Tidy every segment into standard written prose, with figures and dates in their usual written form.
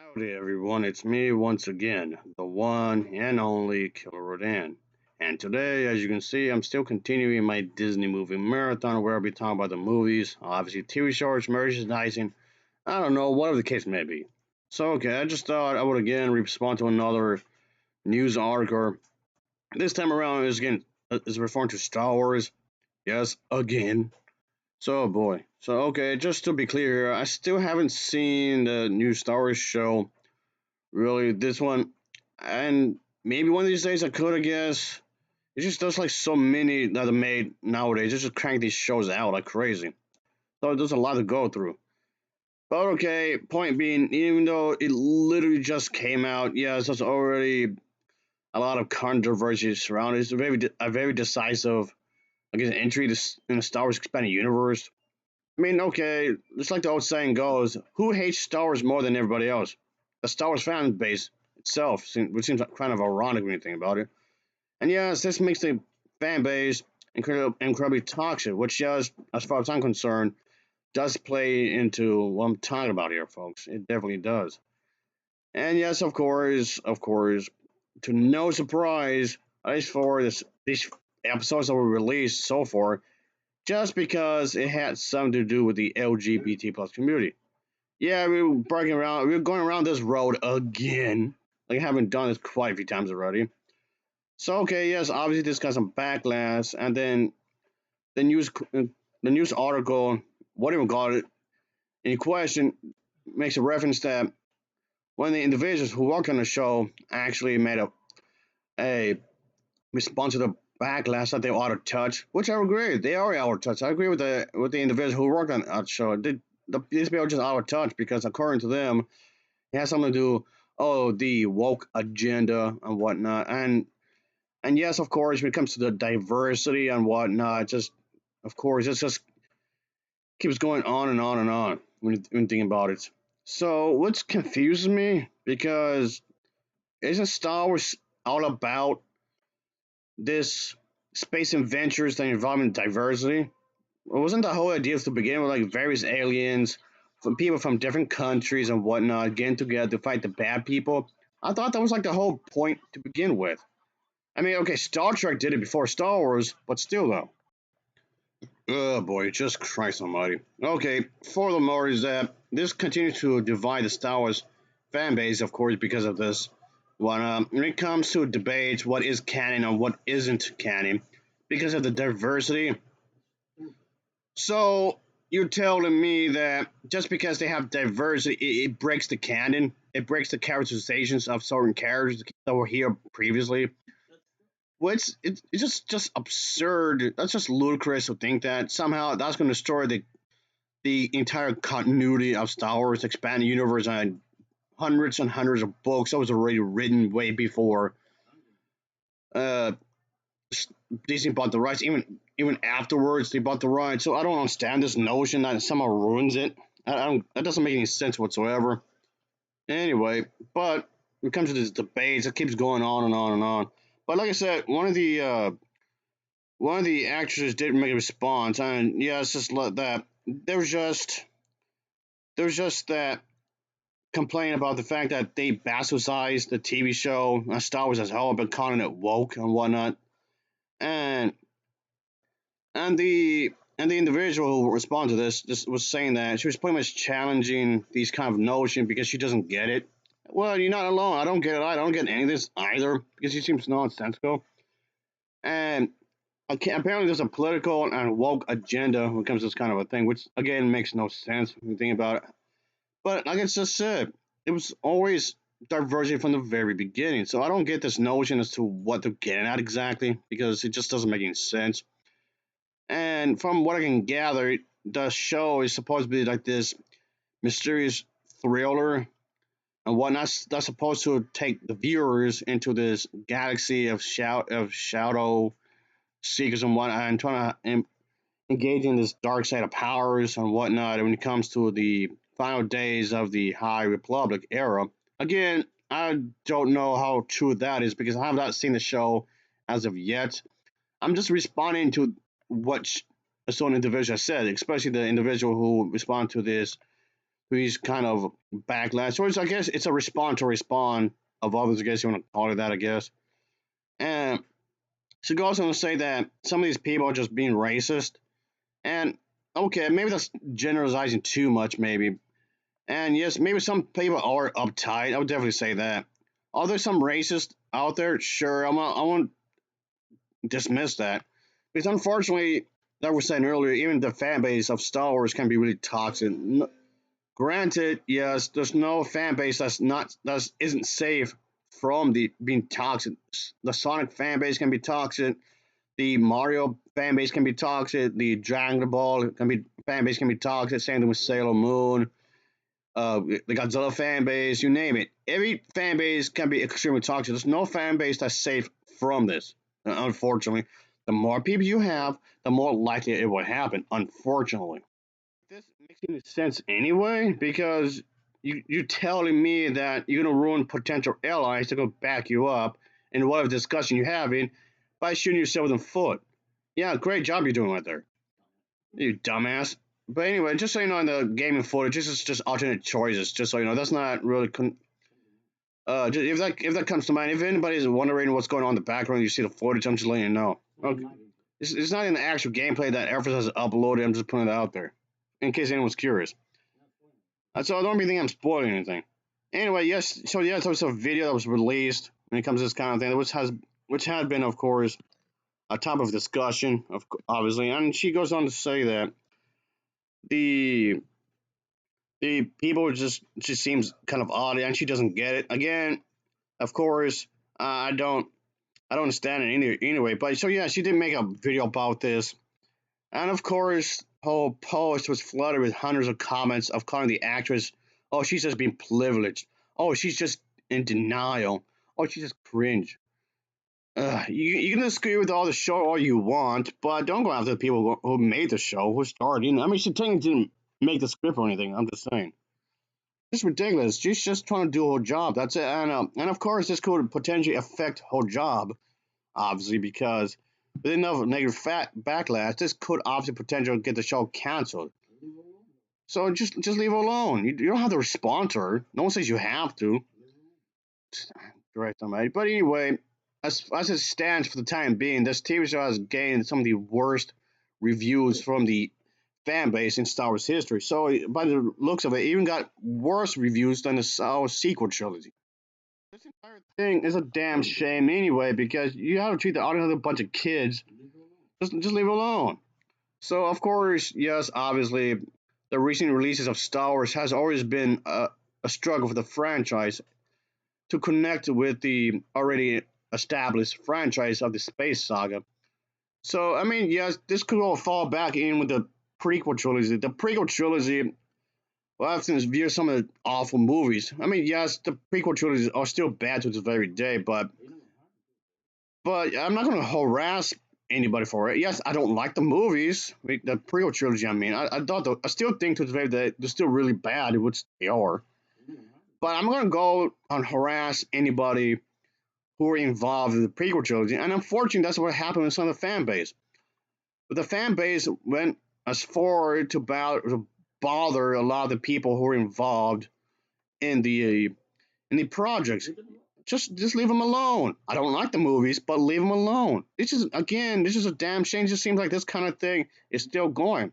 Howdy everyone, it's me once again, the one and only Killer Rodan. And today, as you can see, I'm still continuing my Disney movie marathon where I'll be talking about the movies, obviously TV shows, merchandising, I don't know, whatever the case may be. So okay, I just thought I would again respond to another news article. This time around is referring to Star Wars. Yes, again. So boy. So okay, just to be clear here, I still haven't seen the new Star Wars show. Really, this one, and maybe one of these days I could, I guess. It's just there's like so many that are made nowadays. Just crank these shows out like crazy. So there's a lot to go through. But okay, point being, even though it literally just came out, yes, there's already a lot of controversy surrounding it. It's a very decisive, I guess, entry in the Star Wars expanded universe. I mean, okay, just like the old saying goes, who hates Star Wars more than everybody else? The Star Wars fan base itself, which seems kind of ironic when you think about it. And yes, this makes the fan base incredibly toxic, which, yes, as far as I'm concerned, does play into what I'm talking about here, folks. It definitely does. And yes, of course, to no surprise, at least for these episodes that were released so far, just because it had something to do with the LGBT plus community. Yeah, we were going around this road again. Like I haven't done this quite a few times already. So okay, yes, obviously this got some backlash, and then the news, the news article, whatever you call it, in question makes a reference that one of the individuals who worked on the show actually made a response to the backlash that they were out of touch, which I agree. They are out of touch. I agree with the individual who worked on the show. These people are just out of touch because according to them, it has something to do, the woke agenda and whatnot. And yes, of course, when it comes to the diversity and whatnot, just of course, it just keeps going on and on and on when you think about it. So, what confuses me because isn't Star Wars all about this space adventures that involve diversity? Wasn't the whole idea to begin with like various aliens, from people from different countries and whatnot getting together to fight the bad people? I thought that was like the whole point to begin with. I mean, okay, Star Trek did it before Star Wars, but still though. Oh boy, just Christ almighty. Okay, furthermore is that this continues to divide the Star Wars fan base, of course, because of this. When it comes to debates, what is canon and what isn't canon, because of the diversity. So you're telling me that just because they have diversity, it breaks the canon, it breaks the characterizations of certain characters that were here previously. Well, it's just absurd. That's just ludicrous to think that somehow that's going to destroy the entire continuity of Star Wars expanded universe and hundreds of books that was already written way before uh, Disney bought the rights. Even afterwards, they bought the rights. So I don't understand this notion that somehow ruins it. I don't. That doesn't make any sense whatsoever. Anyway, but when it comes to this debate, it keeps going on and on and on. But like I said, one of the actresses did make a response, and yeah, it's just like that. There's just that complaint about the fact that they bastardized the TV show, Star Wars as a whole, but calling it woke and whatnot. And and the individual who responded to this just was saying that she was pretty much challenging these kind of notions because she doesn't get it. Well, you're not alone. I don't get it. I don't get any of this either because she seems nonsensical. And apparently, there's a political and woke agenda when it comes to this kind of a thing, which again makes no sense when you think about it. But like I just said, it was always diverging from the very beginning. So I don't get this notion as to what they're getting at exactly because it just doesn't make any sense. And from what I can gather, the show is supposed to be like this mysterious thriller and whatnot that's supposed to take the viewers into this galaxy of shadow seekers and whatnot and trying to engage in this dark side of powers and whatnot when it comes to the final days of the High Republic era. Again, I don't know how true that is because I have not seen the show as of yet. I'm just responding to what a certain individual said, especially the individual who responded to this he's kind of backlash. So I guess it's a response to respond of others. I guess you want to call it that. I guess. And she goes on to say that some of these people are just being racist. And okay, maybe that's generalizing too much, maybe. And yes, maybe some people are uptight. I would definitely say that. Are there some racists out there? Sure, I won't dismiss that. Because unfortunately, like we were saying earlier, even the fan base of Star Wars can be really toxic. Granted, yes, there's no fan base that isn't safe from the being toxic. The Sonic fan base can be toxic. The Mario fan base can be toxic. The Dragon Ball fan base can be toxic. Same thing with Sailor Moon. The Godzilla fan base, you name it. Every fan base can be extremely toxic. There's no fan base that's safe from this. Unfortunately, the more people you have, the more likely it will happen. Unfortunately, this makes any sense anyway because you telling me that you're gonna ruin potential allies to go back you up in whatever discussion you're having by shooting yourself in the foot. Yeah, great job you're doing right there, you dumbass. But anyway, just so you know, in the gaming footage, this is just alternate choices. Just so you know, that's not really. If that comes to mind, if anybody's wondering what's going on in the background, you see the footage. I'm just letting you know. Okay. It's not in the actual gameplay that Air Force has uploaded. I'm just putting it out there, in case anyone's curious. So I don't really think I'm spoiling anything. Anyway, yes. So yes, there was a video that was released when it comes to this kind of thing, which had been, of course, a topic of discussion, obviously. And she goes on to say that the the people just seems kind of odd, and she doesn't get it. Again, of course, I don't understand it anyway. But so yeah, she did make a video about this, and of course, whole post was flooded with hundreds of comments of calling the actress, "Oh, she's just being privileged. Oh, she's just in denial. Oh, she's just cringe." You can disagree with all the show all you want, but don't go after the people who made the show, who starred in it. I mean, she technically didn't make the script or anything. I'm just saying. It's ridiculous. She's just trying to do her job. That's it. And of course, this could potentially affect her job, obviously, because with enough negative backlash, this could obviously potentially get the show canceled. So just leave her alone. You don't have to respond to her. No one says you have to. Right, somebody. But anyway, as it stands for the time being, this TV show has gained some of the worst reviews from the fan base in Star Wars history. So, by the looks of it, even got worse reviews than the Star Wars sequel trilogy. This entire thing is a damn shame anyway, because you have to treat the audience like a bunch of kids. Just leave it alone. So, of course, yes, obviously, the recent releases of Star Wars has always been a struggle for the franchise to connect with the already established franchise of the space saga. So, I mean, yes, this could all fall back in with the prequel trilogy. The prequel trilogy, well, I've since viewed some of the awful movies. I mean, yes, the prequel trilogies are still bad to this very day, but I'm not going to harass anybody for it. Yes, I don't like the movies, the prequel trilogy. I mean, I still think to this very day they're still really bad, which they are. But I'm going to go and harass anybody who were involved in the prequel trilogy. And unfortunately, that's what happened with some of the fan base. But the fan base went as far to bother a lot of the people who were involved in the projects. Just leave them alone. I don't like the movies, but leave them alone. This is a damn shame. It just seems like this kind of thing is still going.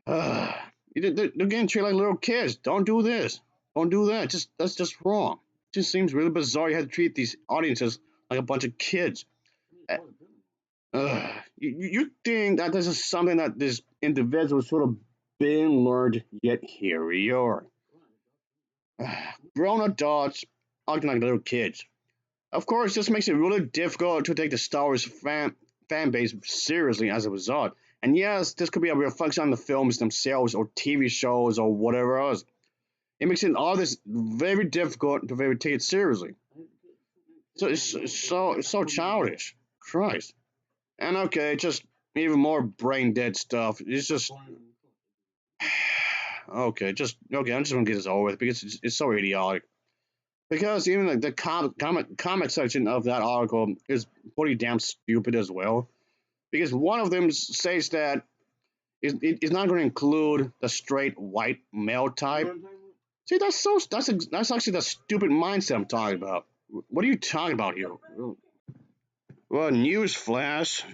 Uh, they're getting treated like little kids. Don't do this. Don't do that. That's just wrong. It just seems really bizarre. You have to treat these audiences like a bunch of kids. You think that this is something that this individual sort of been learned, yet here we are. Grown adults acting like little kids. Of course, this makes it really difficult to take the Star Wars fan base seriously as a result. And yes, this could be a reflection on the films themselves or TV shows or whatever else. It makes it all this very difficult to very take it seriously. So it's so childish. Christ. And okay, just even more brain dead stuff. It's just okay. I'm just gonna get this over with because it's so idiotic. Because even the comment section of that article is pretty damn stupid as well. Because one of them says that It's not going to include the straight white male type. See, that's actually the stupid mindset I'm talking about. What are you talking about here? Well, news flash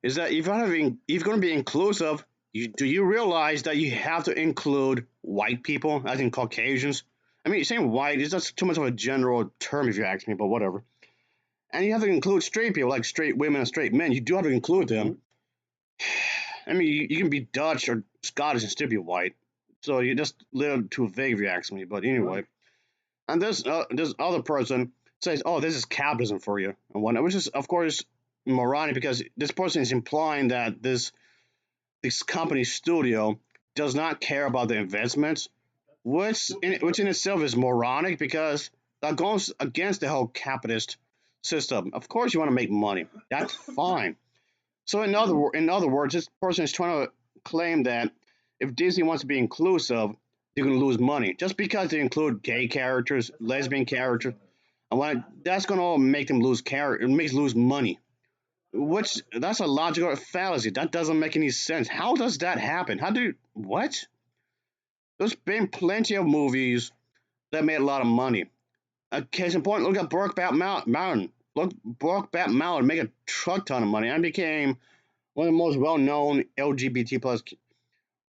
is that if you're going to be inclusive, do you realize that you have to include white people, as in Caucasians? I mean, saying white is just too much of a general term if you ask me, but whatever. And you have to include straight people, like straight women and straight men. You do have to include them. I mean, you can be Dutch or Scottish and still be white. So you're just a little too vague if you ask me. But anyway, and this other person says, "Oh, this is capitalism for you," and whatnot, which is of course moronic because this person is implying that this company studio does not care about the investments, which in itself is moronic because that goes against the whole capitalist system. Of course, you want to make money. That's fine. So in other words, this person is trying to claim that if Disney wants to be inclusive, they're going to lose money just because they include gay characters, lesbian characters, and that's going to make them lose character. It makes lose money. Which that's a logical fallacy. That doesn't make any sense. How does that happen? How do what? There's been plenty of movies that made a lot of money. A case in point, look at Mountain. Look, Brokeback Mountain made a truck ton of money and became one of the most well-known LGBT plus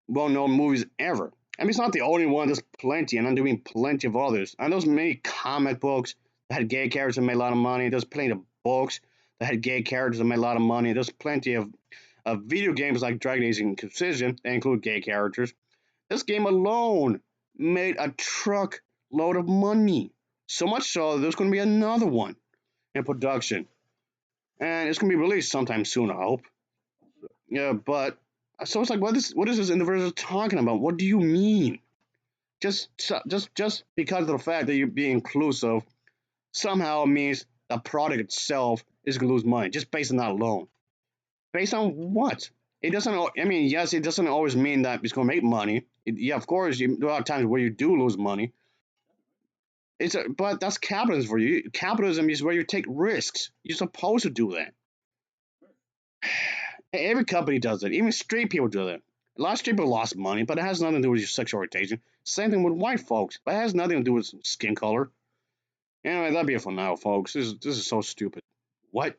well-known movies ever. I mean, it's not the only one. There's plenty, and I'm doing plenty of others. And there's many comic books that had gay characters that made a lot of money. There's plenty of books that had gay characters that made a lot of money. There's plenty of video games like Dragon Age Inquisition that include gay characters. This game alone made a truck load of money. So much so, there's going to be another one in production. And it's going to be released sometime soon, I hope. Yeah, but so it's like, what is this individual talking about? What do you mean? Just because of the fact that you're being inclusive somehow means the product itself is gonna lose money just based on that alone. Based on what? It doesn't. I mean, yes, it doesn't always mean that it's gonna make money. Yeah, of course, there are times where you do lose money. But that's capitalism for you. Capitalism is where you take risks. You're supposed to do that. Every company does it. Even straight people do that. A lot of straight people lost money, but it has nothing to do with your sexual orientation. Same thing with white folks, but it has nothing to do with skin color. Anyway, that'd be it for now, folks. This is so stupid. What?